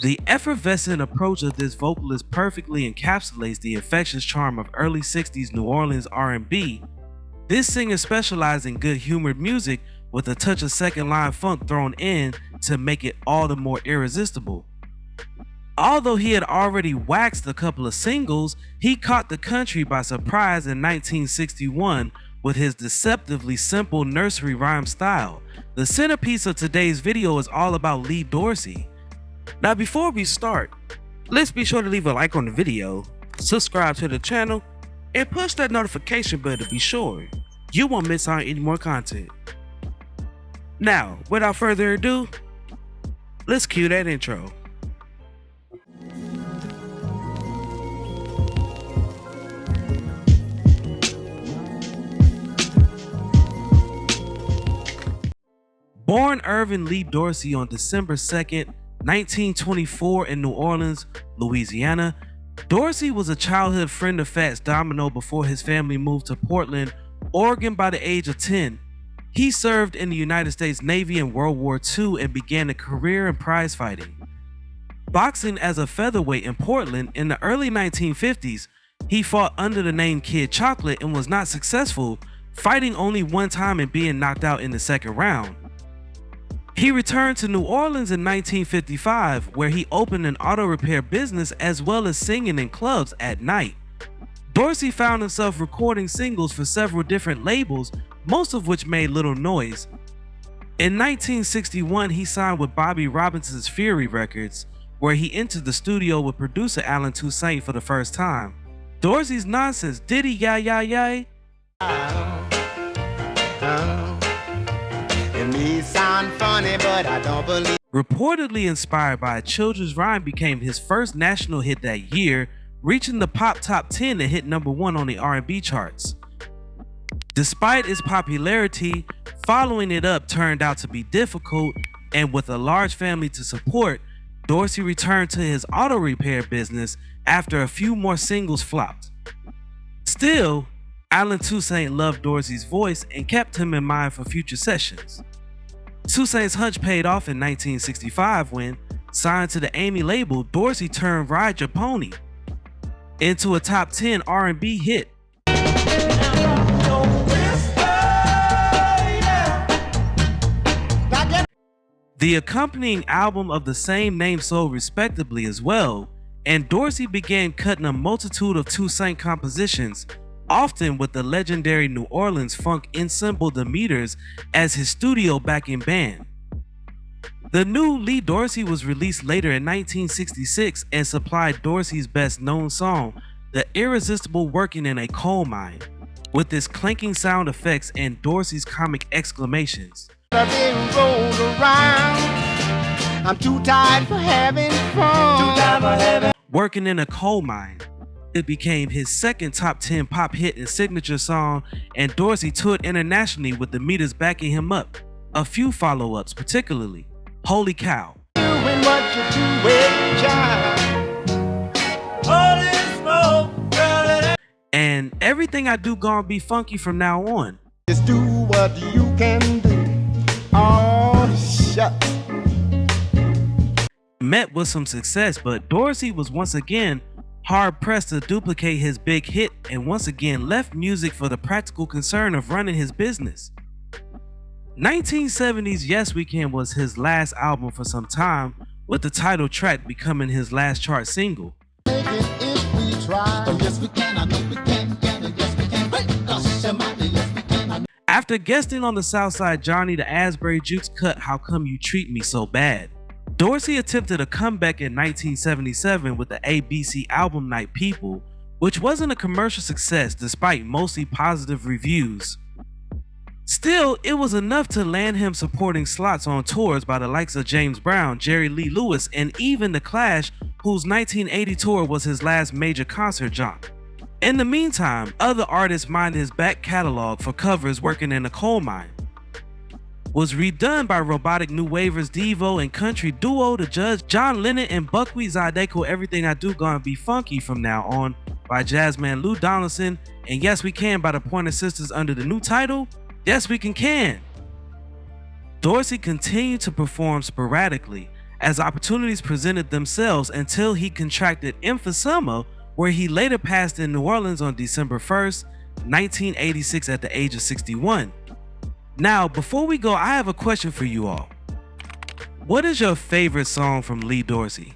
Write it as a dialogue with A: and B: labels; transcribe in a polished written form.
A: The effervescent approach of this vocalist perfectly encapsulates the infectious charm of early 60s New Orleans R&B. This singer specialized in good-humored music with a touch of second-line funk thrown in to make it all the more irresistible. Although he had already waxed a couple of singles, he caught the country by surprise in 1961 with his deceptively simple nursery rhyme style. The centerpiece of today's video is all about Lee Dorsey. Now before we start, let's be sure to leave a like on the video, subscribe to the channel, and push that notification bell to be sure you won't miss out on any more content. Now, without further ado, let's cue that intro. Born Irvin Lee Dorsey on December 2nd, 1924 in New Orleans, Louisiana, Dorsey was a childhood friend of Fats Domino before his family moved to Portland, Oregon by the age of 10. He served in the United States Navy in World War II and began a career in prize fighting. Boxing as a featherweight in Portland in the early 1950s, he fought under the name Kid Chocolate and was not successful, fighting only one time and being knocked out in the second round. He returned to New Orleans in 1955, where he opened an auto repair business as well as singing in clubs at night. Dorsey found himself recording singles for several different labels, most of which made little noise. In 1961, he signed with Bobby Robinson's Fury Records, where he entered the studio with producer Allen Toussaint for the first time. Dorsey's nonsense "Diddy ya ya ya" it may sound funny, but I don't believe. Reportedly inspired by a children's rhyme, became his first national hit that year, reaching the pop top 10 and hit #1 on the R&B charts. Despite its popularity, following it up turned out to be difficult, and with a large family to support, Dorsey returned to his auto repair business after a few more singles flopped. Still, Allen Toussaint loved Dorsey's voice and kept him in mind for future sessions. Toussaint's hunch paid off in 1965 when, signed to the Eenie label, Dorsey turned Ride Your Pony into a top 10 R&B hit. The accompanying album of the same name sold respectably as well, and Dorsey began cutting a multitude of Toussaint compositions, often with the legendary New Orleans funk ensemble The Meters as his studio backing band. The new Lee Dorsey was released later in 1966 and supplied Dorsey's best known song, The Irresistible Working in a Coal Mine, with its clanking sound effects and Dorsey's comic exclamations.
B: I've been rolled around. I'm too tired for having fun.
A: Working in a Coal Mine. It became his second top 10 pop hit and signature song, and Dorsey toured internationally with the Meters backing him up. A few follow-ups, particularly Holy Cow,
B: Doing what you do with child. Holy smoke, girl,
A: and Everything I Do Gonna Be Funky from Now On.
B: just do what you can do. Oh, shucks.
A: Met with some success, but Dorsey was once again hard-pressed to duplicate his big hit and once again left music for the practical concern of running his business. 1970's Yes We Can was his last album for some time, with the title track becoming his last chart single.
B: Make it if we try. Oh, yes we can, I know we can, yes we can. Break us, somebody, yes we can.
A: After guesting on the Southside Johnny the Asbury Jukes cut How Come You Treat Me So Bad, Dorsey attempted a comeback in 1977 with the ABC album Night People, which wasn't a commercial success despite mostly positive reviews. Still, it was enough to land him supporting slots on tours by the likes of James Brown, Jerry Lee Lewis, and even The Clash, whose 1980 tour was his last major concert jaunt. In the meantime, other artists mined his back catalog for covers working in a coal mine. Was redone by Robotic New Wavers Devo and country duo The Judge, John Lennon, and Buckwheat Zydeco Everything I Do Gonna Be Funky from Now On by jazzman Lou Donaldson, and Yes We Can by the Pointer Sisters under the new title, Yes We Can. Dorsey continued to perform sporadically, as opportunities presented themselves until he contracted emphysema, where he later passed in New Orleans on December 1st, 1986 at the age of 61. Now, before we go, I have a question for you all. What is your favorite song from Lee Dorsey?